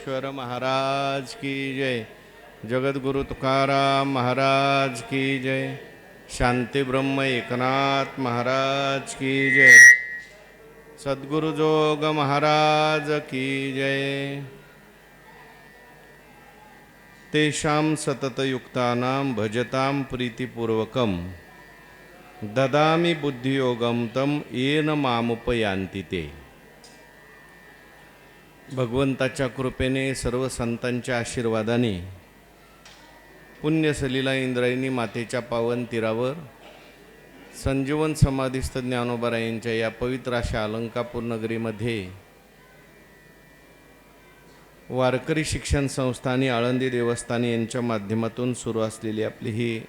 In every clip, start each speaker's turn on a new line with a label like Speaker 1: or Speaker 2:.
Speaker 1: ज्ञानेश्वर महाराज की जय। जगद्गुरु तुकाराम महाराज की जय। शांती ब्रह्म एकनाथ महाराज की जय। सद्गुरु जोग महाराज की जय। तेषां सततयुक्तानां भजतां प्रीतिपूर्वकं ददामि बुद्धियोगं तं येन मामुपयान्ति ते। भगवंताच्या कृपेने सर्व संतांच्या आशीर्वादाने पुण्यसलीला इंद्रायणी मातेच्या पावन तीरावर संजीवन समाधीस्थ ज्ञानोबारायांच्या या पवित्र अशा अलंकापूर नगरीमध्ये वारकरी शिक्षण संस्था आणि आळंदी देवस्थान यांच्या माध्यमातून सुरू असलेली आपली ही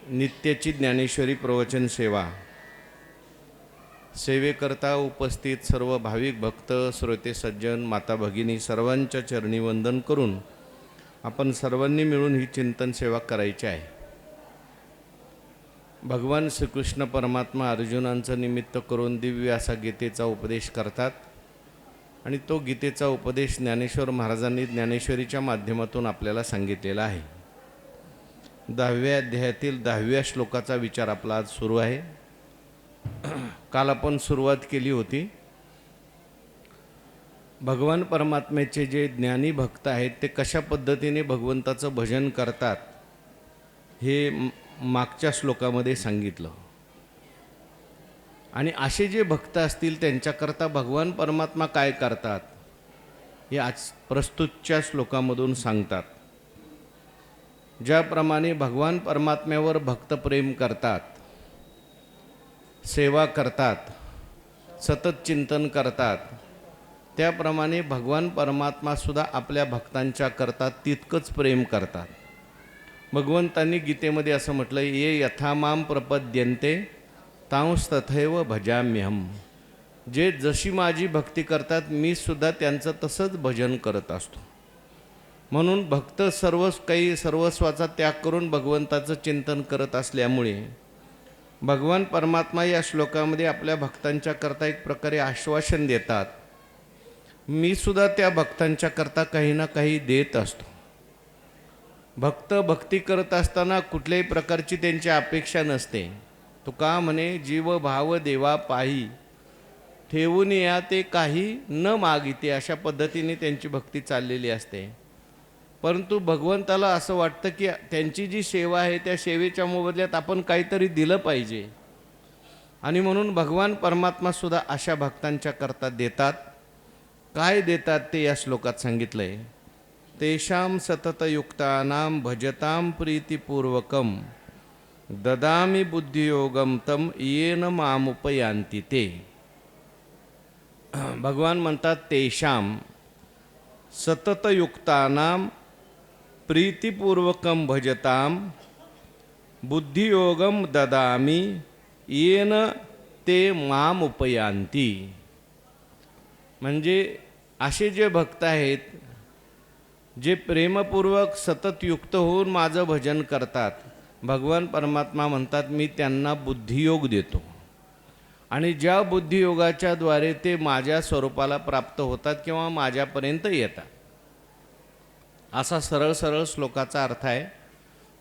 Speaker 1: नित्याची ज्ञानेश्वरी प्रवचन सेवा सेवेकरता उपस्थित सर्व भाविक भक्त श्रोते सज्जन माता भगिनी सर्वांच्या चरणी वंदन करून आपण सर्वांनी मिळून ही चिंतन सेवा करायची आहे। भगवान श्रीकृष्ण परमात्मा अर्जुनांचं निमित्त करून दिव्य असा गीतेचा उपदेश करतात आणि तो गीतेचा उपदेश ज्ञानेश्वर महाराजांनी ज्ञानेश्वरीच्या माध्यमातून आपल्याला सांगितलेला आहे। 10व्या अध्यायातील 10व्या श्लोकाचा विचार आपला आज सुरू आहे। काल आपण सुरुवात केली होती। भगवान परमात्म्याचे जे ज्ञानी भक्त आहेत ते कशा पद्धतीने भगवंताचं भजन करतात हे मागच्या श्लोकामध्ये सांगितलं आणि असे जे भक्त असतील त्यांच्याकरता भगवान परमात्मा काय करतात हे आज प्रस्तुतच्या श्लोकामधून सांगतात। ज्याप्रमाणे भगवान परमात्म्यावर भक्त प्रेम करतात, सेवा करतात, सतत चिंतन करतात, त्याप्रमाणे भगवान परमात्मा सुद्धा आपल्या भक्तांच्या करता तितकंच प्रेम करतात। भगवंतांनी गीतेमध्ये असं म्हटलं, ये यथा माम प्रपद्यन्ते तांस तथैव भजाम्यहम। जे जशी माझी भक्ती करतात मी सुद्धा त्यांचं तसंच भजन करत असतो। म्हणून भक्त सर्वस्वाचा त्याग करून भगवंताचं चिंतन करत असल्यामुळे भगवान परमात्मा या श्लोकामध्ये आपल्या भक्तांच्या करता एक प्रकारे आश्वासन देतात, मी सुद्धा त्या भक्तांच्या करता काही ना काही देत असतो। भक्त भक्ती करत असताना कुठल्याही प्रकारची त्यांची अपेक्षा नसते। तुका म्हणे, जीव भाव देवा पाही ठेवून या ते काही न मागिते, अशा पद्धतीने त्यांची भक्ती चाललेली असते। परंतु भगवंताला असं वाटतं की त्यांची जी सेवा आहे त्या सेवेच्या मोबदल्यात आपण काहीतरी दिलं पाहिजे आणि म्हणून भगवान परमात्मा सुद्धा अशा भक्तांच्या करता देतात। काय देतात ते या श्लोकात सांगितलंय। तेषां सततयुक्तानां भजतां प्रीतिपूर्वकं ददामि बुद्धियोगं तं येन मामुपयान्ति ते। भगवान म्हणतात, तेषां सततयुक्तानां प्रीतिपूर्वकं भजतां बुद्धियोगं ददामि येन ते मामुपयान्ति। म्हणजे असे जे भक्त आहेत जे प्रेमपूर्वक सतत युक्त होऊन माझं भजन करतात, भगवान परमात्मा म्हणतात मी त्यांना बुद्धियोग देतो आणि ज्या बुद्धियोगाच्या द्वारे ते माझ्या स्वरूपाला प्राप्त होतात किंवा माझ्यापर्यंत येतात। असा सरळ श्लोकाचा अर्थ आहे।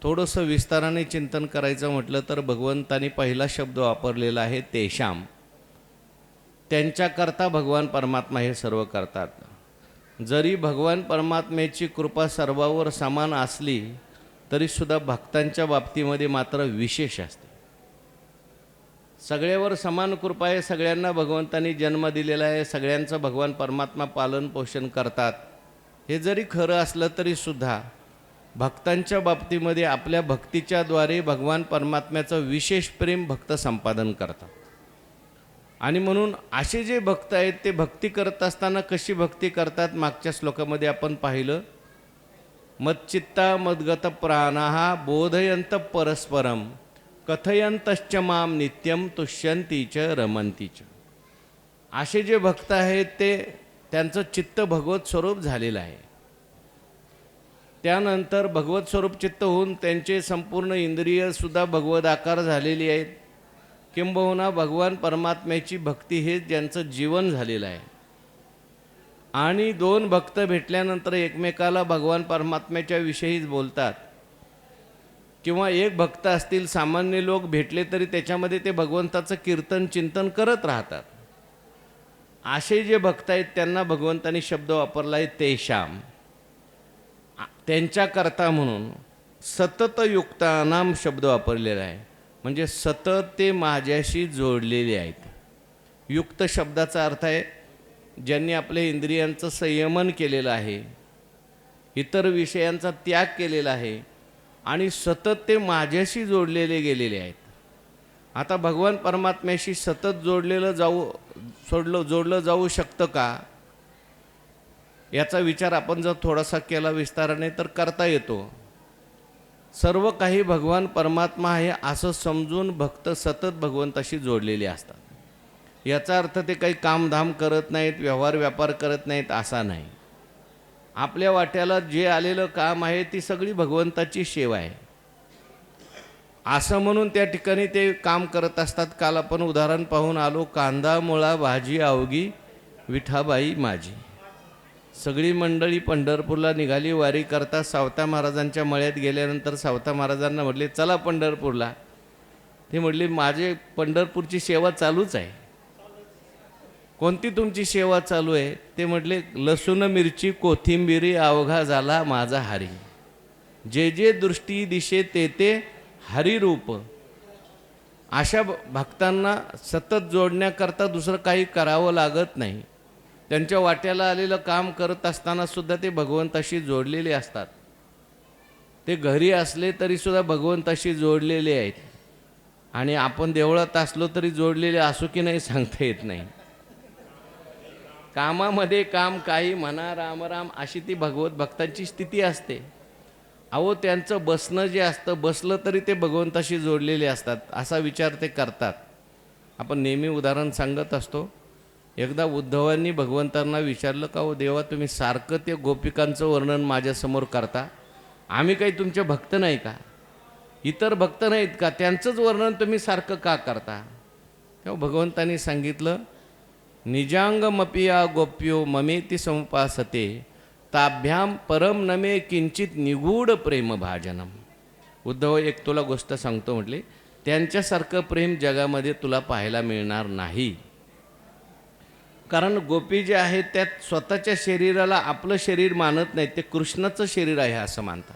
Speaker 1: थोडंसं विस्ताराने चिंतन करायचं म्हटलं तर भगवंतानी पहिला शब्द वापरलेला आहे तेषाम। त्यांच्याकरता भगवान परमात्मा हे सर्व करतात। जरी भगवान परमात्म्याची कृपा सर्वांवर समान असली तरीसुद्धा भक्तांच्या बाबतीमध्ये मात्र विशेष असते। सगळ्यावर समान कृपा आहे, सगळ्यांना भगवंतानी जन्म दिलेला आहे, सगळ्यांचं भगवान परमात्मा पालन पोषण करतात। हे जरी खरं असलं तरीसुद्धा भक्तांच्या बाबतीमध्ये आपल्या भक्तीच्या द्वारे भगवान परमात्म्याचं विशेष प्रेम भक्त संपादन करतात। आणि म्हणून असे जे भक्त आहेत ते भक्ती करत असताना कशी भक्ती करतात मागच्या श्लोकामध्ये आपण पाहिलं। मच्चित्ता मद्गत प्राणाः बोधयंत परस्परम कथयंतश्च माम नित्यम तुष्यंती च रमंती च। असे जे भक्त आहेत ते त्यांचं चित्त भगवत स्वरूप झालेलं आहे। त्यानंतर भगवत स्वरूप चित्त होऊन त्यांचे संपूर्ण इंद्रिय सुद्धा भगवद आकार झालेली आहेत। किंबहुना भगवान परमात्म्याची भक्ती हे ज्यांचं जीवन झालेलं आहे। आणि दोन भक्त भेटल्यानंतर एकमेकाला भगवान परमात्म्याच्या विषयीच बोलतात, किंवा एक भक्त असतील, सामान्य लोक भेटले तरी त्याच्यामध्ये ते भगवंताचं कीर्तन चिंतन करत राहतात. असे जे भक्त आहेत त्यांना भगवंतानी शब्द वापरला आहे तेशाम, त्यांच्याकरता म्हणून सतत युक्तानाम शब्द वापरलेला आहे. म्हणजे सतत ते माझ्याशी जोडलेले आहेत. युक्त शब्दाचा अर्थ आहे ज्यांनी आपल्या इंद्रियांचं संयमन केलेलं आहे, इतर विषयांचा त्याग केलेला आहे आणि सतत ते माझ्याशी जोडलेले गेलेले आहेत. आता भगवान परमात्म्याशी सतत जोडलं जाऊ शकतं का, याचा विचार आपण जर थोडासा केला विस्ताराने तर करता येतो. सर्व काही भगवान परमात्मा आहे असं समजून भक्त सतत भगवंताशी जोडलेले असतात. याचा अर्थ ते काही कामधाम करत नाहीत, व्यवहार व्यापार करत नाहीत असा नाही. आपल्या वाट्याला जे आलेलं काम आहे ती सगळी भगवंताची सेवा आहे असं म्हणून त्या ठिकाणी ते काम करत असतात. काल आपण उदाहरण पाहून आलो, कांदा मुळा भाजी अवघी विठाबाई माझी. सगळी मंडळी पंढरपूरला निघाली वारी करता. सावता महाराजांच्या मळ्यात गेल्यानंतर सावता महाराजांना म्हटले चला पंढरपूरला. ते म्हटले माझे पंढरपूरची सेवा चालूच आहे. कोणती तुमची सेवा चालू आहे? ते म्हटले लसूण मिरची कोथिंबिरी अवघा झाला माझा हरी, जे जे दृष्टी दिशे ते ते हरिरूप. अशा भक्तांना सतत जोडण्याकरता दुसरं काही करावं लागत नाही. त्यांच्या वाट्याला आलेलं काम करत असताना सुद्धा ते भगवंताशी जोडलेले असतात. ते घरी असले तरीसुद्धा भगवंताशी जोडलेले आहेत. आणि आपण देवळात असलो तरी जोडलेले असू की नाही सांगता येत नाही. कामामध्ये काम काही म्हणा राम राम अशी ती भगवत भक्तांची स्थिती असते. अहो त्यांचं बसणं जे असतं, बसलं तरी ते भगवंताशी जोडलेले असतात असा विचार ते करतात. आपण नेहमी उदाहरण सांगत असतो. एकदा उद्धवांनी भगवंतांना विचारलं का हो देवा, तुम्ही सारखं ते गोपिकांचं वर्णन माझ्यासमोर करता, आम्ही काही तुमचे भक्त नाही का? इतर भक्त नाहीत का? त्यांचंच वर्णन तुम्ही सारखं का करता? तेव्हा भगवंतांनी सांगितलं निजांगमपिया गोप्यो ममेति समुपासते ताभ्याम परम नमे किंचित निगूढ प्रेम भाजनम. उद्धव एक तुला गोष्ट सांगतो म्हटले, त्यांच्यासारखं प्रेम जगामध्ये तुला पाहायला मिळणार नाही. कारण गोपी जे आहेत त्यात स्वतःच्या शरीराला आपलं शरीर मानत नाहीत, ते कृष्णाचं शरीर आहे असं मानतात.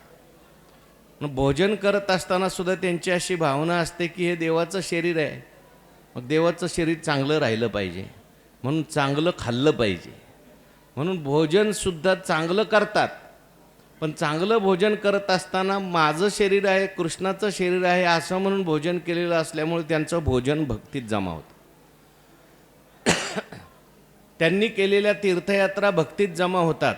Speaker 1: भोजन करत असताना सुद्धा त्यांची अशी भावना असते की हे देवाचं शरीर आहे, मग देवाचं शरीर चांगलं राहिलं पाहिजे म्हणून चांगलं खाल्लं पाहिजे, म्हणून भोजनसुद्धा चांगलं करतात. पण चांगलं भोजन करत असताना माझं शरीर आहे कृष्णाचं शरीर आहे असं म्हणून भोजन केलेलं असल्यामुळे त्यांचं भोजन भक्तीत जमा होतं. त्यांनी केलेल्या तीर्थयात्रा भक्तीत जमा होतात.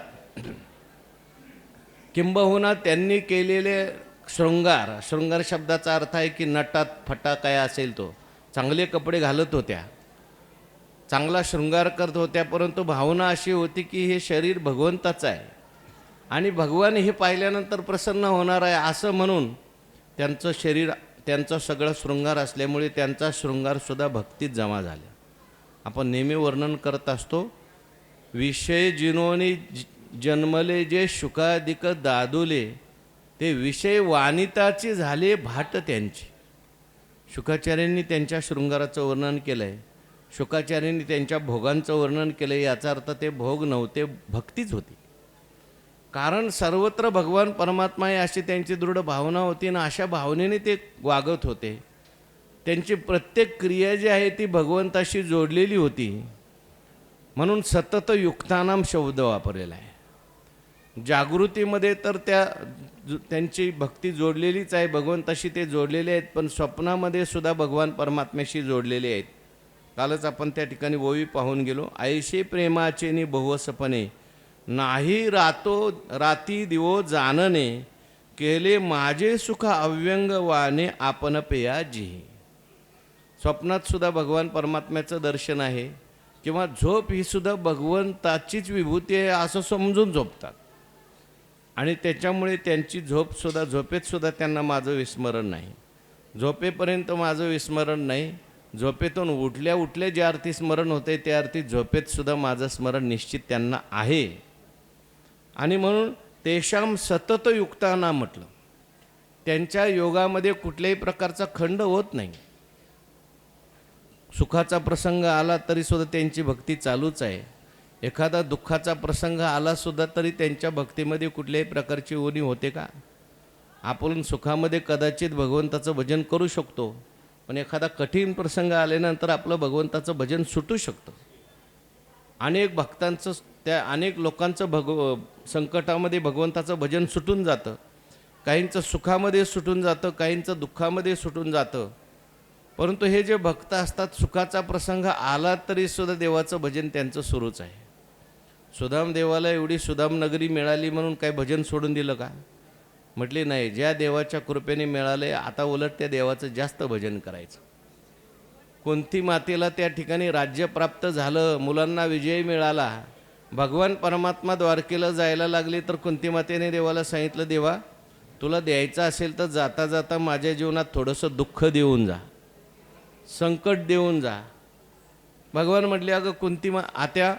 Speaker 1: किंबहुना त्यांनी केलेले शृंगार शब्दाचा अर्थ आहे की नटात फटा काय असेल तो, चांगले कपडे घालत होत्या, चांगला शृंगार करत होत्या, परंतु भावना अशी होती की हे शरीर भगवंताचं आहे आणि भगवान हे पाहिल्यानंतर प्रसन्न होणार आहे असं म्हणून त्यांचं शरीर, त्यांचा सगळा शृंगार असल्यामुळे त्यांचा शृंगारसुद्धा भक्तीत जमा झाला. आपण नेहमी वर्णन करत असतो, विषय जिनोनी जन्मले जे शुकाधिक दादुले ते विषय वानिताची झाले भाट त्यांची. शुकाचार्यांनी त्यांच्या शृंगाराचं वर्णन केलं आहे, शुकाचार्यांनी त्यांच्या भोगांचं वर्णन केलं आहे. याचा अर्थ ते भोग नव्हते, भक्तीच होती. कारण सर्वत्र भगवान परमात्मा आहे अशी त्यांची दृढ भावना होती आणि अशा भावनेने ते वागत होते. त्यांची प्रत्येक क्रिया जी आहे ती भगवंताशी जोडलेली होती. म्हणून सतत युक्तानाम शब्द वापरलेला आहे. जागृतीमध्ये तर त्यांची भक्ती जोडलेलीच आहे, भगवंताशी ते जोडलेले आहेत, पण स्वप्नामध्ये सुद्धा भगवान परमात्म्याशी जोडलेले आहेत. कालच आपण त्या ठिकाणी ओवी पाहून गेलो. ऐशे प्रेमाचे नि बहुवसपणे नाही राती दिवो जानने केले माझे सुख अव्यंग वाने आपण पेया जी. स्वप्नात सुद्धा भगवान परमात्म्याचं दर्शन आहे किंवा झोप ही सुद्धा भगवंताचीच विभूती आहे असं समजून झोपतात आणि त्याच्यामुळे त्यांची झोपेतसुद्धा त्यांना माझं विस्मरण नाही. झोपेपर्यंत माझं विस्मरण नाही, झोपेतून उठल्या उठल्या जे अर्थी स्मरण होते त्या अर्थी झोपेत सुद्धा माझं स्मरण निश्चित त्यांना आहे. आणि म्हणून तेषाम सतत युक्ताना म्हटलं, त्यांच्या योगामध्ये कुठल्याही प्रकारचा खंड होत नाही. सुखाचा प्रसंग आला तरी सुद्धा त्यांची भक्ती चालूच आहे. एखादा दुःखाचा प्रसंग आला सुद्धा तरी त्यांच्या भक्तीमध्ये कुठल्याही प्रकारची उणी होते का? आपण सुखामध्ये कदाचित भगवंताचं भजन करू शकतो, पण एखादा कठीण प्रसंग आल्यानंतर आपलं भगवंताचं भजन सुटू शकतं. अनेक भक्तांचं अनेक लोकांचं संकटामध्ये भगवंताचं भजन सुटून जातं. काहींचं सुखामध्ये सुटून जातं, काहींचं दुःखामध्ये सुटून जातं. परंतु हे जे भक्त असतात, सुखाचा प्रसंग आला तरी सुद्धा देवाचं भजन त्यांचं सुरूच आहे. सुदाम देवाला एवढी सुदाम नगरी मिळाली म्हणून काय भजन सोडून दिलं का? म्हटले नाही. ज्या देवाच्या कृपेने मिळाले, आता उलट त्या देवाचं जास्त भजन करायचं. कुंती मातेला त्या ठिकाणी राज्य प्राप्त झालं, मुलांना विजय मिळाला, भगवान परमात्मा द्वारकेला जायला लागले, तर कुंती मातेने देवाला सांगितलं, देवा तुला द्यायचं असेल तर जाता जाता माझ्या जीवनात थोडंसं दुःख देऊन जा, संकट देऊन जा. भगवान म्हटले, अगं कुंती आत्या,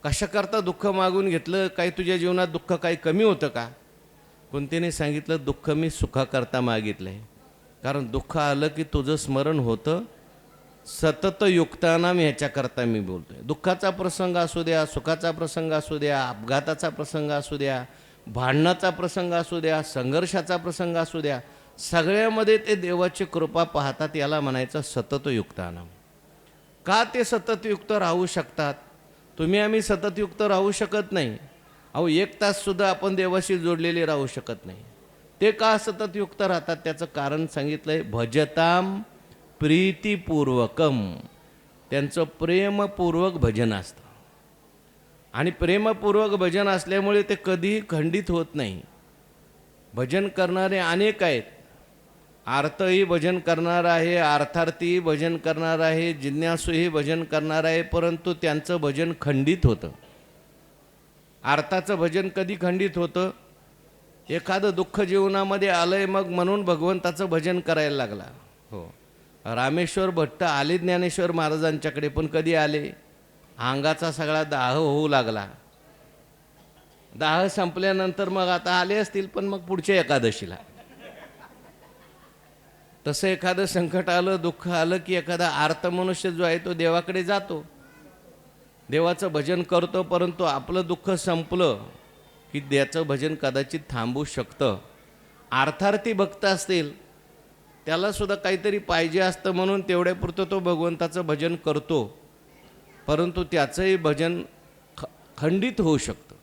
Speaker 1: कशाकरता दुःख मागून घेतलं? काही तुझ्या जीवनात दुःख काही कमी होतं का? कुंतीने सांगितलं, दुःख मी सुखाकरता मागितलं आहे. कारण दुःख आलं की तुझं स्मरण होतं. सतत युक्तानाम ह्याच्याकरता मी बोलतो आहे. दुःखाचा प्रसंग असू द्या, सुखाचा प्रसंग असू द्या, अपघाताचा प्रसंग असू द्या, भांडणाचा प्रसंग असू द्या, संघर्षाचा प्रसंग असू द्या, सगळ्यामध्ये ते देवाची कृपा पाहतात. याला म्हणायचं सतत युक्तानाम. का ते सततयुक्त राहू शकतात? तुम्ही आम्ही सततयुक्त राहू शकत नाही. अहो, 1 ताससुद्धा आपण देवाशी जोडलेले राहू शकत नाही. ते का सततयुक्त राहतात? त्याचं कारण सांगितलं आहे, भजताम प्रीतिपूर्वकम. त्यांचं प्रेमपूर्वक भजन असतं. आणि प्रेमपूर्वक भजन असल्यामुळे ते कधीही खंडित होत नाही. भजन करणारे अनेक आहेत. आर्तही भजन करणार आहे, अर्थार्थीही भजन करणार आहे, जिज्ञासूही भजन करणार आहे, परंतु त्यांचं भजन खंडित होतं. अर्थाचं भजन कधी खंडित होतं? एखादं दुःख जीवनामध्ये आलंय, मग म्हणून भगवंताचं भजन करायला लागला. हो, रामेश्वर भट्ट आले ज्ञानेश्वर महाराजांच्याकडे, पण कधी आले? अंगाचा सगळा दाह होऊ लागला. दाह संपल्यानंतर मग आता आले असतील, पण मग पुढच्या एकादशीला. तसं एखादं संकट आलं, दुःख आलं की एखादा आर्त मनुष्य जो आहे तो देवाकडे जातो, देवाचं भजन करतो, परंतु आपलं दुःख संपलं की त्याचं भजन कदाचित थांबू शकतं. अर्थार्थी भक्त असतील, त्याला सुद्धा काहीतरी पाहिजे असतं, म्हणून तेवढ्यापुरतं तो भगवंताचं भजन करतो, परंतु त्याचंही भजन खंडित होऊ शकतं.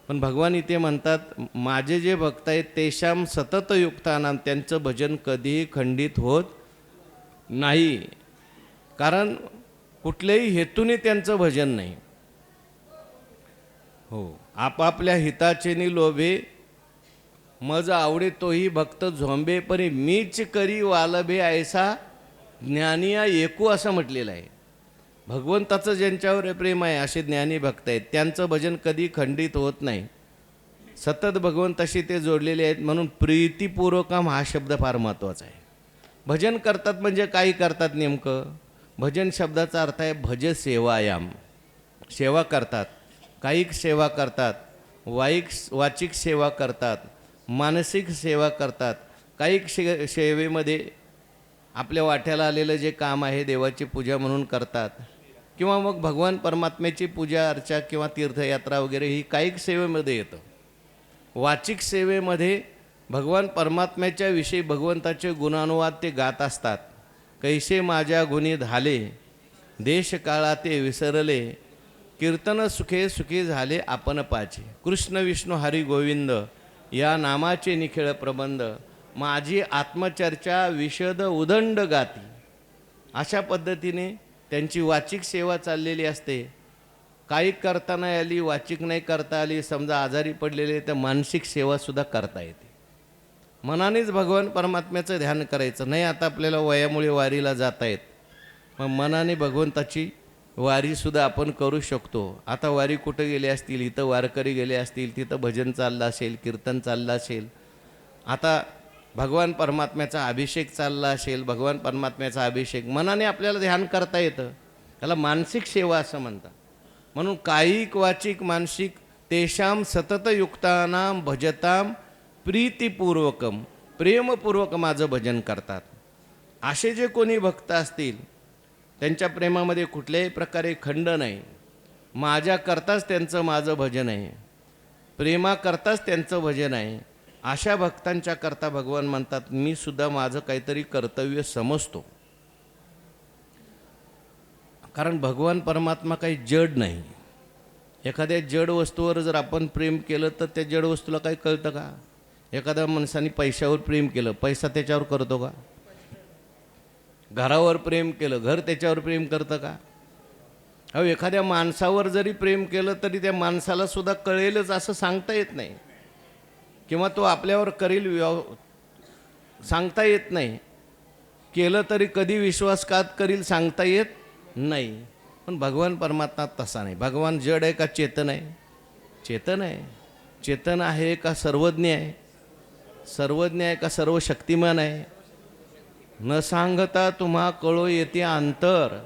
Speaker 1: पण भगवान इथे म्हणतात, माझे जे भक्त आहेत तेषाम सतत युक्तानाम, त्यांचं भजन कधीही खंडित होत नाही. कारण कुठल्याही हेतूने त्यांचं भजन नाही. हो, आपापल्या हिताचेनी लोभे, मज आवडे तोही भक्त झोंबे, परी मीच करी वालभे ऐसा ज्ञानिया एकू, असं म्हटलेलं आहे. भगवंताचं ज्यांच्यावर प्रेम आहे असे ज्ञानी भक्त आहेत, त्यांचं भजन कधी खंडित होत नाही. सतत भगवंताशी ते जोडलेले आहेत. म्हणून प्रीतिपूर्वकम हा शब्द फार महत्त्वाचा आहे. भजन करतात म्हणजे काही करतात नेमकं? भजन शब्दाचा अर्थ आहे भज सेवायाम. सेवा करतात, कायिक सेवा करतात, वाचिक सेवा करतात, मानसिक सेवा करतात. कायिक सेवेमध्ये आपल्या वाट्याला आलेलं जे काम आहे देवाची पूजा म्हणून करतात, किंवा मग भगवान परमात्म्याची पूजा अर्चा किंवा तीर्थयात्रा वगैरे ही कायिक सेवेमध्ये येतं. वाचिक सेवेमध्ये भगवान परमात्म्याच्या विषयी भगवंताचे गुणानुवाद ते गात असतात. कैसे माझ्या गुणी झाले, देश काळा ते विसरले, कीर्तन सुखे सुखी झाले आपण पाचे, कृष्ण विष्णू हरी गोविंद या नामाचे निखिळ प्रबंध, माझी आत्मचर्चा विशद उदंड गाती. अशा पद्धतीने त्यांची वाचिक सेवा चाललेली असते. कायिक करताना आली, वाचिक नाही करता आली, समजा आजारी पडलेले, तर मानसिक सेवासुद्धा करता येते. मनानेच भगवान परमात्म्याचं ध्यान करायचं नाही. आता आपल्याला वयामुळे वारीला जाता येत, मग मनाने भगवंताची वारीसुद्धा आपण करू शकतो. आता वारी कुठं गेले असतील? इथं वारकरी गेले असतील, तिथं भजन चाललं असेल, कीर्तन चाललं असेल. आता भगवान परमात्म्याचा अभिषेक चालला असेल, भगवान परमात्म्याचा अभिषेक मनाने आपल्याला ध्यान करता येतं, त्याला मानसिक सेवा असं म्हणतात. म्हणून कायिक वाचिक मानसिक तेषां सततयुक्तानां भजतां प्रीतिपूर्वकम, प्रेमपूर्वक माझं भजन करतात. असे जे कोणी भक्त असतील त्यांच्या प्रेमामध्ये कुठल्याही प्रकारे खंड नाही, माझ्याकरताच त्यांचं माझं भजन आहे, प्रेमाकरताच त्यांचं भजन आहे, अशा भक्तांच्या करता भगवान म्हणतात मी सुद्धा माझं काहीतरी कर्तव्य समजतो. कारण भगवान परमात्मा काही जड नाही. एखाद्या जड वस्तूवर जर आपण प्रेम केलं तर त्या जड वस्तूला काही कळतं का? एखाद्या माणसाने पैशावर प्रेम केलं, पैसा त्याच्यावर करतो का? घरावर प्रेम केलं, घर त्याच्यावर प्रेम करतं का? अहो, एखाद्या माणसावर जरी प्रेम केलं तरी त्या माणसाला सुद्धा कळेलच असं सांगता येत नाही, किंवा तो आपल्यावर करील सांगता येत नाही. केलं तरी कधी विश्वासघात करील सांगता येत नाही. पण भगवान परमात्मा तसा नाही. भगवान जड आहे का चेतन आहे? चेतन आहे. चेतन आहे का सर्वज्ञ आहे? सर्वज्ञ आहे का सर्व शक्तिमान आहे? न सांगता तुम्हा कळो येते अंतर,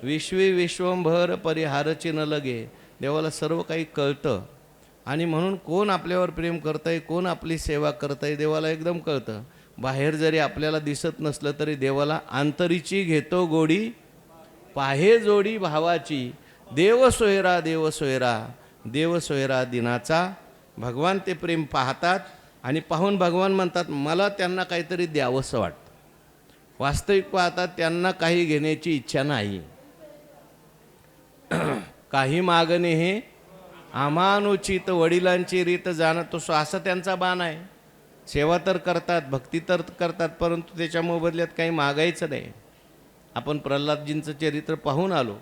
Speaker 1: विश्वे विश्वंभर परिहारचे न लगे. देवाला सर्व काही कळतं, आणि म्हणून कोण आपल्यावर प्रेम करतंय, कोण आपली सेवा करतंय देवाला एकदम कळतं. बाहेर जरी आपल्याला दिसत नसलं तरी देवाला अंतरीची घेतो गोडी, पाहे जोडी भावाची. देव सोयरा देव सोयरा, देव सोयरा दिनाचा. भगवान ते प्रेम पाहतात आणि पाहून भगवान म्हणतात मला त्यांना काहीतरी द्यावंसं वाटतं. वास्तविक पाहतात त्यांना काही घेण्याची इच्छा नाही. काही मागणे हे अमानुचित, वडिलांची रीत जाणतो सो, असा त्यांचा बाण आहे. सेवा तर करतात, भक्ती तर करतात, परंतु त्याच्या मोबदल्यात काही मागायचं नाही. आपण प्रल्हादजींचं चरित्र पाहून आलो.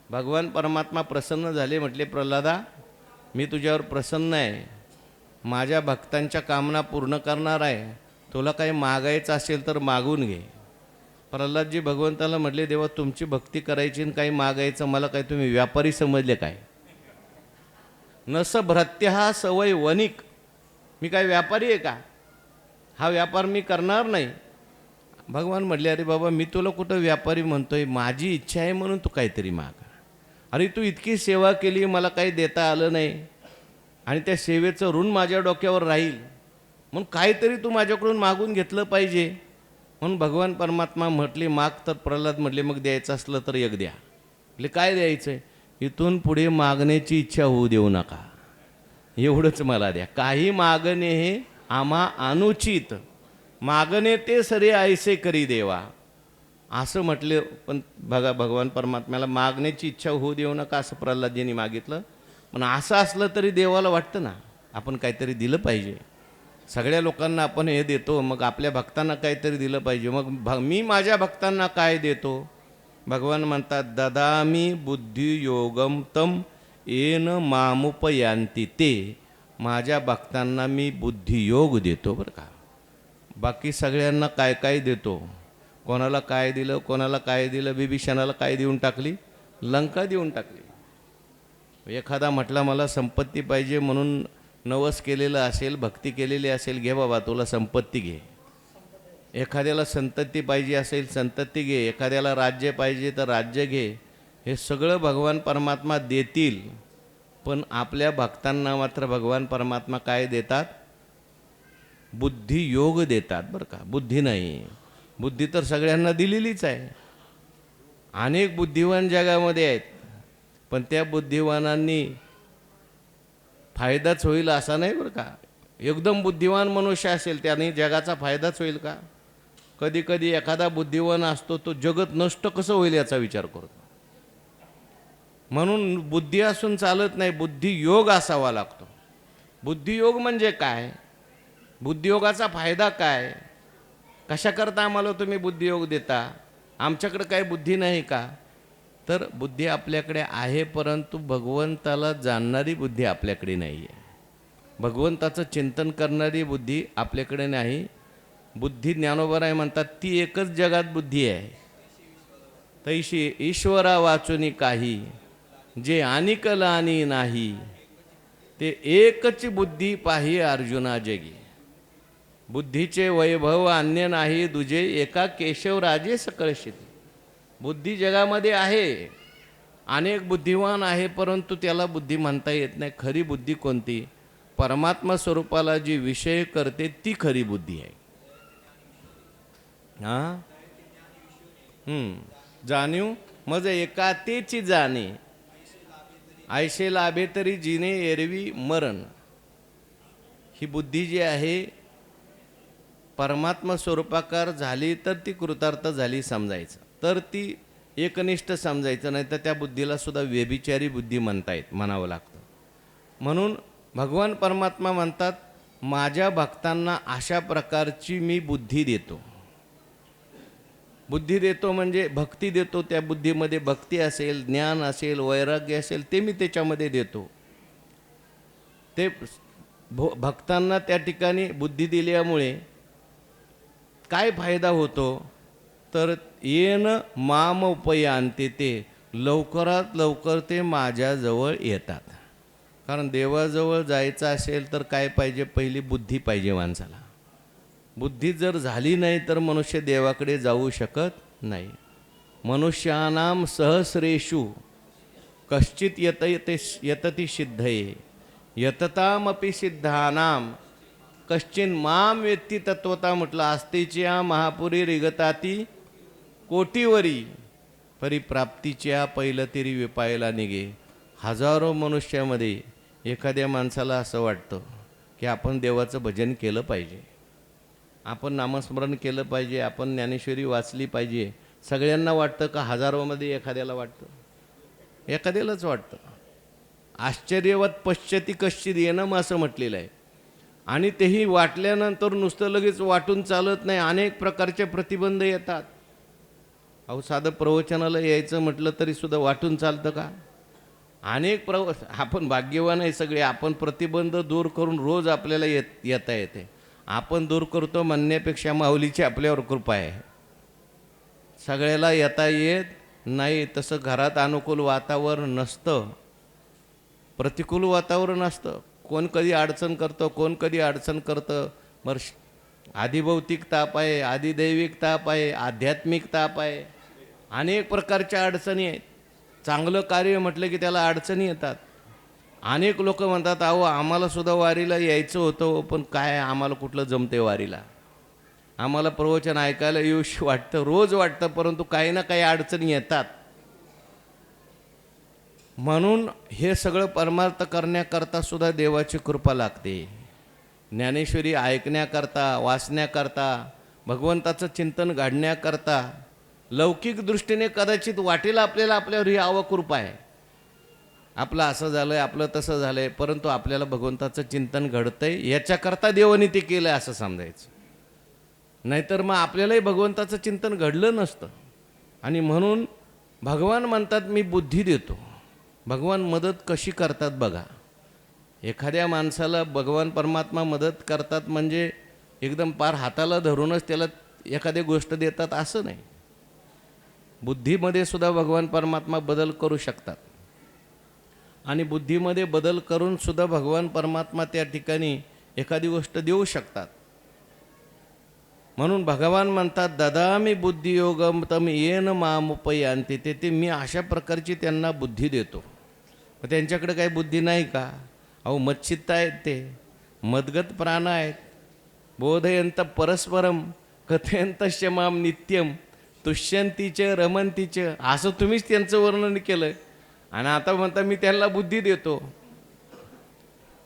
Speaker 1: भगवान परमात्मा प्रसन्न झाले, म्हटले प्रल्हादा मी तुझ्यावर प्रसन्न आहे, माझ्या भक्तांच्या कामना पूर्ण करणार आहे, तुला काही मागायचं असेल तर मागून घे. प्रल्हादजी भगवंताला म्हटले देवा तुमची भक्ती करायची आणि काही मागायचं, मला काय तुम्ही व्यापारी समजले काय? नस भ्रत्य हा सवय वणिक, मी काय व्यापारी आहे का? हा व्यापार मी करणार नाही. भगवान म्हटले अरे बाबा मी तुला कुठं व्यापारी म्हणतोय, माझी इच्छा आहे म्हणून तू काहीतरी माग. अरे तू इतकी सेवा केली, मला काही देता आलं नाही, आणि त्या सेवेचं ऋण माझ्या डोक्यावर राहील, म्हणून काहीतरी तू माझ्याकडून मागून घेतलं पाहिजे. म्हणून भगवान परमात्मा म्हटले माग. तर प्रल्हाद म्हटले मग द्यायचं असलं तर एक द्या. म्हटले काय द्यायचं आहे? इथून पुढे मागण्याची इच्छा होऊ देऊ नका, एवढंच मला द्या. काही मागणे हे आम्हा अनुचित, मागणे ते सरे ऐसे करी देवा, असं म्हटले. पण बघा भगवान परमात्म्याला मागण्याची इच्छा होऊ देऊ नका असं प्रल्हादजींनी मागितलं. पण असं असलं तरी देवाला वाटतं ना आपण काहीतरी दिलं पाहिजे. सगळ्या लोकांना आपण हे देतो, मग आपल्या भक्तांना काहीतरी दिलं पाहिजे. मग मी माझ्या भक्तांना काय देतो? भगवान म्हणतात ददामी बुद्धियोगम तम येन मामुपयांती ते. माझ्या भक्तांना मी बुद्धियोग देतो बरं का. बाकी सगळ्यांना काय काय देतो. कोणाला काय दिलं, कोणाला काय दिलं. बिभीषणाला काय देऊन टाकली? लंका देऊन टाकली. एखादा म्हटला मला संपत्ती पाहिजे म्हणून नवस केलेलं असेल, भक्ती केलेली असेल, घे बाबा तुला संपत्ती घे. एखाद्याला संतती पाहिजे असेल संतती घे, एखाद्याला राज्य पाहिजे तर राज्य घे. हे सगळं भगवान परमात्मा देतील, पण आपल्या भक्तांना मात्र भगवान परमात्मा काय देतात? बुद्धियोग देतात बरं का, बुद्धी नाही. बुद्धी तर सगळ्यांना दिलेलीच आहे. अनेक बुद्धिवान जगामध्ये आहेत, पण त्या बुद्धिवानांनी फायदाच होईल असा नाही बरं का. एकदम बुद्धिवान मनुष्य असेल त्याने जगाचा फायदाच होईल का? कधी कधी एखादा बुद्धिवान असतो तो जगत नष्ट कसं होईल याचा विचार करतो. म्हणून बुद्धी असून चालत नाही, बुद्धियोग असावा लागतो. बुद्धियोग म्हणजे काय? बुद्धियोगाचा फायदा काय? कशाकरता आम्हाला तुम्ही बुद्धियोग देता? आमच्याकडे काय बुद्धी नाही का? तर बुद्धी आपल्याकडे आहे, परंतु भगवंताला जाणणारी बुद्धी आपल्याकडे नाही आहे. भगवंताचं चिंतन करणारी बुद्धी आपल्याकडे नाही. बुद्धी ज्ञानोबराय म्हणतात ती एकच जगात बुद्धी आहे. तैशी ईश्वरा वाचुनी काही, जे अनिकल आणि नाही, ते एकच बुद्धी पाही अर्जुना जगी. बुद्धीचे वैभव अन्य नाही दुजे, एका केशवराजे सकळ शेती. बुद्धी जगामध्ये आहे, अनेक बुद्धिवान आहे, परंतु त्याला बुद्धी म्हणता येत नाही. खरी बुद्धी कोणती? परमात्मा स्वरूपाला जी विषय करते ती खरी बुद्धी आहे. हां जाणीव मज एका तेची जाणे, ऐशे लाभे तरी जिने एरवी मरण. ही बुद्धी जी आहे परमात्मा स्वरूपाकार झाली तर ती कृतार्थ झाली समजायचं, तर ती एकनिष्ठ समजायचं, नाही तर त्या बुद्धीला सुद्धा व्यभिचारी बुद्धी म्हणावं लागतं. म्हणून भगवान परमात्मा म्हणतात, माझ्या भक्तांना अशा प्रकारची मी बुद्धी देतो. बुद्धी देतो म्हणजे भक्ती देतो. त्या बुद्धीमध्ये भक्ती असेल, ज्ञान असेल, वैराग्य असेल, ते मी त्याच्यामध्ये देतो. ते भक्तांना त्या ठिकाणी बुद्धी दिल्यामुळे काय फायदा होतो, तर येन माम उपयांते, ते लवकरात लवकर ते माझ्याजवळ येतात. कारण देवाजवळ जायचं असेल तर काय पाहिजे? पहिली बुद्धी पाहिजे माणसाला. बुद्धी जर झाली नाही तर मनुष्य देवाकडे जाऊ शकत नाही. मनुष्यानाम सहस्रेषु कश्चित यतती सिद्धये, यततामपि सिद्धानाम कश्चिन माम वेत्ती तत्वता. म्हटलं, आस्तेच्या महापुरी रिगताती कोटीवरी, परिप्राप्तीच्या पहिलं तरी विपायला निघे. हजारो मनुष्यामध्ये एखाद्या माणसाला असं वाटतं की आपण देवाचं भजन केलं पाहिजे, आपण नामस्मरण केलं पाहिजे, आपण ज्ञानेश्वरी वाचली पाहिजे. सगळ्यांना वाटतं का? हजारोमध्ये एखाद्याला वाटतं, एखाद्यालाच वाटतं. आश्चर्यवत पश्यती कश्चित येणं असं म्हटलेलं आहे. आणि तेही वाटल्यानंतर नुसतं लगेच वाटून चालत नाही, अनेक प्रकारचे प्रतिबंध येतात. अहो, साधं प्रवचनाला यायचं म्हटलं तरी सुद्धा वाटून चालतं का? अनेक आपण भाग्यवान आहे सगळे. आपण प्रतिबंध दूर करून रोज आपल्याला येता येते. आपण दूर करतो म्हणण्यापेक्षा माऊलीची आपल्यावर कृपा आहे. सगळ्याला येता येत नाही. तसं घरात अनुकूल वातावरण नसतं, प्रतिकूल वातावरण असतं. कोण कधी अडचण करतं, कोण कधी अडचण करतं. आधिभौतिक ताप आहे, आधिदैविक ताप आहे, आध्यात्मिक ताप आहे, अनेक प्रकारच्या अडचणी आहेत. चांगलं कार्य म्हटलं की त्याला अडचणी येतात. अनेक लोक म्हणतात, अहो आम्हाला सुद्धा वारीला यायचं होतं, पण काय आम्हाला कुठलं जमते वारीला. आम्हाला प्रवचन ऐकायला येऊशी वाटतं, रोज वाटतं, परंतु काही ना काही अडचणी येतात. म्हणून हे सगळं परमार्थ करण्याकरता सुद्धा देवाची कृपा लागते. ज्ञानेश्वरी ऐकण्याकरता, वाचण्याकरता, भगवंताचं चिंतन घडण्याकरता लौकिक दृष्टीने कदाचित वाटेल आपल्याला आपल्यावर ही अवकृपा आहे, आपलं असं झालं आहे, आपलं तसं झालं आहे, परंतु आपल्याला भगवंताचं चिंतन घडतंय याच्याकरता देवाने ते केलं आहे असं समजायचं. नाहीतर मग आपल्यालाही भगवंताचं चिंतन घडलं नसतं. आणि म्हणून भगवान म्हणतात, मी बुद्धी देतो. भगवान मदत कशी करतात बघा. एखाद्या माणसाला भगवान परमात्मा मदत करतात म्हणजे एकदम पार हाताला धरूनच त्याला एखादी गोष्ट देतात असं नाही. बुद्धीमध्ये सुद्धा भगवान परमात्मा बदल करू शकतात. आणि बुद्धीमध्ये बदल करून सुद्धा भगवान परमात्मा त्या ठिकाणी एखादी गोष्ट देऊ शकतात. म्हणून भगवान म्हणतात, ददामी बुद्धियोगम तम येन मामुपयांते, ते मी अशा प्रकारची त्यांना बुद्धी देतो. मग त्यांच्याकडे काही बुद्धी नाही का? अहो मच्चित्त आहेत, ते मदगत प्राण आहेत. बोधयंत परस्परम कथयंत माम नित्यम तुष्यंतीचे रमंतीचे, असं तुम्हीच त्यांचं वर्णन केलं. आणि आता म्हणता मी त्यांना बुद्धी देतो.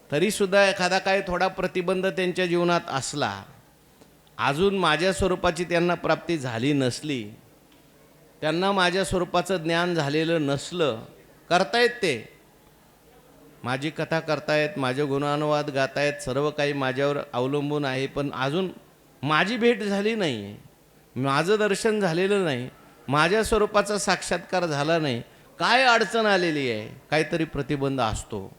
Speaker 1: तरीसुद्धा एखादा काय थोडा प्रतिबंध त्यांच्या जीवनात असला, अजून माझ्या स्वरूपाची त्यांना प्राप्ती झाली नसली, त्यांना माझ्या स्वरूपाचं ज्ञान झालेलं नसलं, करतायत ते. माझी कथा करतायत, माझे गुणानुवाद गातायत, सर्व काही माझ्यावर अवलंबून आहे, पण अजून माझी भेट झाली नाही आहे, माझं दर्शन झालेलं नाही, माझ्या स्वरूपाचा साक्षात्कार झाला नाही. काय अडचण आलेली आहे, काहीतरी प्रतिबंध असतो.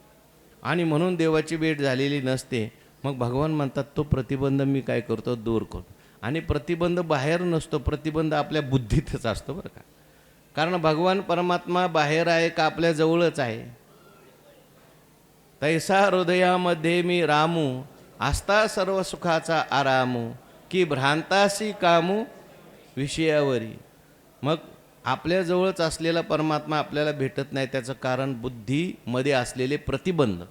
Speaker 1: आणि म्हणून देवाची भेट झालेली नसते. मग भगवान म्हणतात, तो प्रतिबंध मी काय करतो? दूर करतो. आणि प्रतिबंध बाहेर नसतो, प्रतिबंध आपल्या बुद्धीतच असतो बरं का. कारण भगवान परमात्मा बाहेर आहे का आपल्या जवळच आहे. तैसा हृदयामध्ये मी रामू आस्था सर्व सुखाचा आरामू की भ्रांतासी कामू विषयावरी. मग आपल्याजवळच असलेला परमात्मा आपल्याला भेटत नाही, त्याचं कारण बुद्धीमध्ये असलेले प्रतिबंध,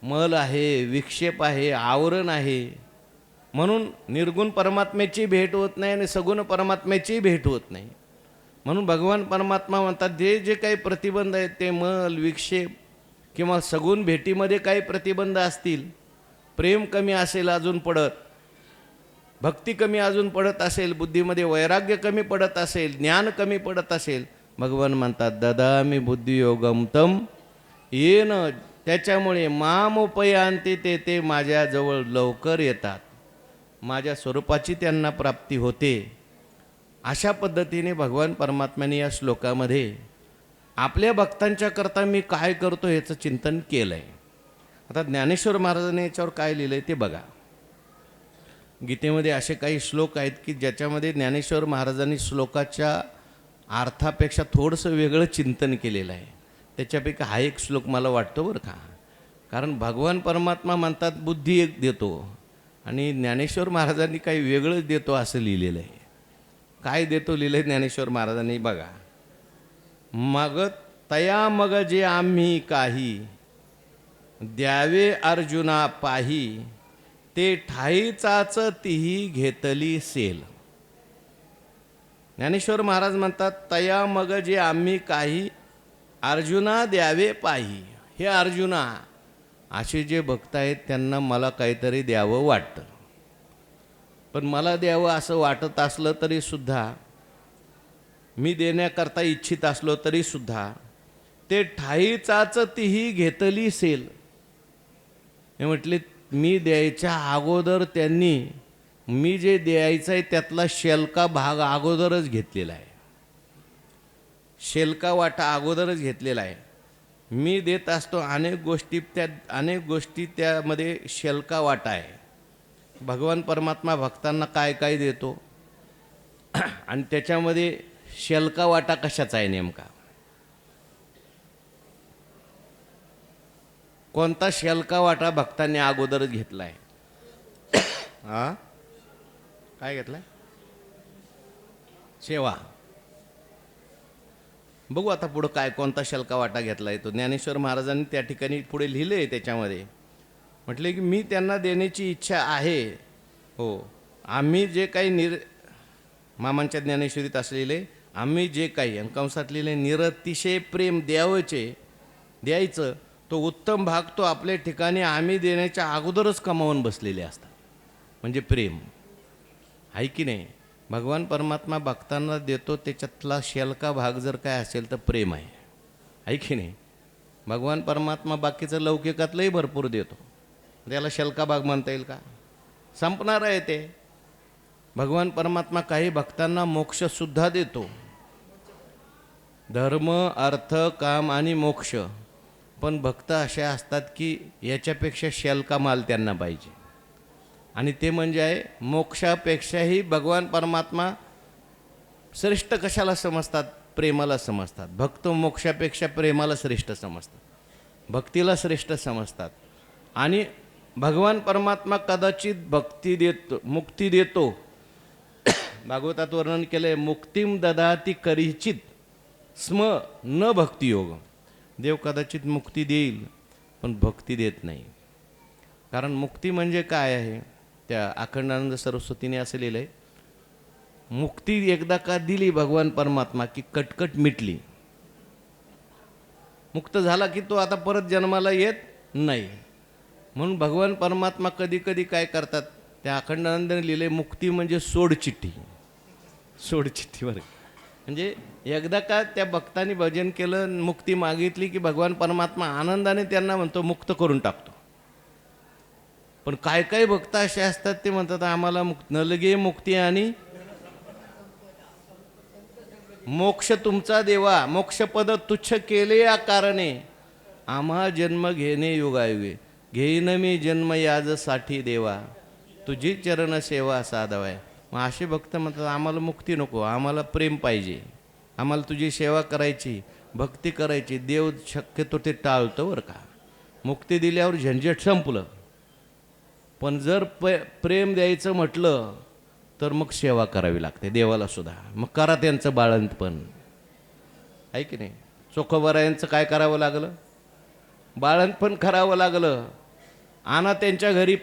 Speaker 1: मल आहे, विक्षेप आहे, आवरण आहे. म्हणून निर्गुण परमात्म्याची भेट होत नाही आणि सगुण परमात्म्याची भेट होत नाही. म्हणून भगवान परमात्मा म्हणतात जे जे काही प्रतिबंध आहेत ते मल विक्षेप किंवा सगुण भेटीमध्ये काही प्रतिबंध असतील, प्रेम कमी असेल अजून पडत, भक्ती कमी अजून पडत असेल, बुद्धीमध्ये वैराग्य कमी पडत असेल, ज्ञान कमी पडत असेल, भगवान म्हणतात ददामी बुद्धियोगम तम येन, त्याच्यामुळे मामोपयांती ते माझ्याजवळ लवकर येतात, माझ्या स्वरूपाची त्यांना प्राप्ती होते. अशा पद्धतीने भगवान परमात्म्याने या श्लोकामध्ये आपल्या भक्तांच्या करता मी काय करतो याचं चिंतन केलं आहे. आता ज्ञानेश्वर महाराजांनी याच्यावर काय लिहिलं आहे ते बघा. गीतेमध्ये असे काही श्लोक आहेत की ज्याच्यामध्ये ज्ञानेश्वर महाराजांनी श्लोकाच्या अर्थापेक्षा थोडंसं वेगळं चिंतन केलेलं आहे. त्याच्यापैकी हा एक श्लोक मला वाटतो बरं का. कारण भगवान परमात्मा म्हणतात बुद्धी एक देतो आणि ज्ञानेश्वर महाराजांनी काही वेगळंच देतो असं लिहिलेलं आहे. काय देतो लिहिलं आहे ज्ञानेश्वर महाराजांनी बघा. मग तया मग जे आम्ही काही द्यावे अर्जुना पाही, ते ठाईचाच तीही घेतली सेल. ज्ञानेश्वर महाराज म्हणतात तया मग जे आम्ही काही अर्जुना द्यावे पाही. हे अर्जुना, असे जे भक्त आहेत त्यांना मला काहीतरी द्यावं वाटतं, पण मला द्यावं असं वाटत असलं तरीसुद्धा, मी देण्याकरता इच्छित असलो तरीसुद्धा ते ठाईचाच तीही घेतली सेल. हे म्हटले मी द्यायच्या अगोदर त्यांनी मी जे द्यायचं आहे त्यातला शेलका भाग अगोदरच घेतलेला आहे, शेलका वाटा अगोदरच घेतलेला आहे. मी देत असतो अनेक गोष्टी त्यामध्ये शेलका वाटा आहे. भगवान परमात्मा भक्तांना काय काय देतो आणि त्याच्यामध्ये शेलका वाटा कशाचा आहे नेमका, कोणता शेलका वाटा भक्तांनी अगोदरच घेतला आहे? हा, काय घेतलाय? सेवा. बघू आता पुढं काय कोणता शेलका वाटा घेतला आहे तो. ज्ञानेश्वर महाराजांनी त्या ठिकाणी पुढे लिहिले आहे त्याच्यामध्ये, म्हटले की मी त्यांना देण्याची इच्छा आहे. हो, आम्ही जे काही मामांच्या ज्ञानेश्वरीत असलेले आम्ही जे काही कंसात लिहिले निरतिशय प्रेम द्यायचं, तो उत्तम भाग तो आपल्या ठिकाणी आम्ही देण्याच्या अगोदरच कमावून बसलेले असतात. म्हणजे प्रेम आहे की नाही. भगवान परमात्मा भक्तांना देतो त्याच्यातला शेलका भाग जर काय असेल तर प्रेम आहे की नाही. भगवान परमात्मा बाकीचं लौकिकातलंही भरपूर देतो, त्याला शेलका भाग म्हणता येईल का? संपणार आहे ते. भगवान परमात्मा काही भक्तांना मोक्षसुद्धा देतो, धर्म अर्थ काम आणि मोक्ष. पण भक्त असे असतात की याच्यापेक्षा शेलका माल त्यांना पाहिजे, आणि ते म्हणजे आहे मोक्षापेक्षाही भगवान परमात्मा श्रेष्ठ कशाला समजतात? प्रेमाला समजतात. भक्त मोक्षापेक्षा प्रेमाला श्रेष्ठ समजतात, भक्तीला श्रेष्ठ समजतात. आणि भगवान परमात्मा कदाचित मुक्ती देतो. भागवतात वर्णन केलंय, मुक्तिम ददाती करिचित स्म न भक्तियोग. देव कदाचित मुक्ती देईल पण भक्ती देत नाही. कारण मुक्ती म्हणजे काय आहे? त्या अखंडानंद सरस्वतीने असं लिहिलं आहे, मुक्ती एकदा का दिली भगवान परमात्मा की कटकट मिटली. मुक्त झाला की तो आता परत जन्माला येत नाही. म्हणून भगवान परमात्मा कधी कधी काय करतात, त्या अखंडानंदाने लिहिले मुक्ती म्हणजे सोडचिठ्ठी बरं. म्हणजे एकदा का त्या भक्तांनी भजन केलं, मुक्ती मागितली की भगवान परमात्मा आनंदाने त्यांना म्हणतो मुक्त करून टाकतो. पण काय काय भक्त असे असतात ते म्हणतात आम्हाला नलगे मुक्ती आणि मोक्ष तुमचा देवा, मोक्षपद तुच्छ केले या कारणे आम्हा जन्म घेणे योगावे. घेईन मी जन्म याजसाठी देवा, तुझी चरण सेवा साधावाय. मग असे भक्त म्हणतात आम्हाला मुक्ती नको, आम्हाला प्रेम पाहिजे, आम्हाला तुझी सेवा करायची, भक्ती करायची. देव शक्यतो ते टाळतो बरं का. मुक्ती दिल्यावर झंझट संपलं, पण जर प्रेम द्यायचं म्हटलं तर मग सेवा करावी लागते देवाला सुद्धा. मग करा त्यांचं बाळंतपण, आहे की नाही. चोखोबरायांचं काय करावं लागलं, बाळंतपण करावं लागलं. आणा त्यांच्या घरी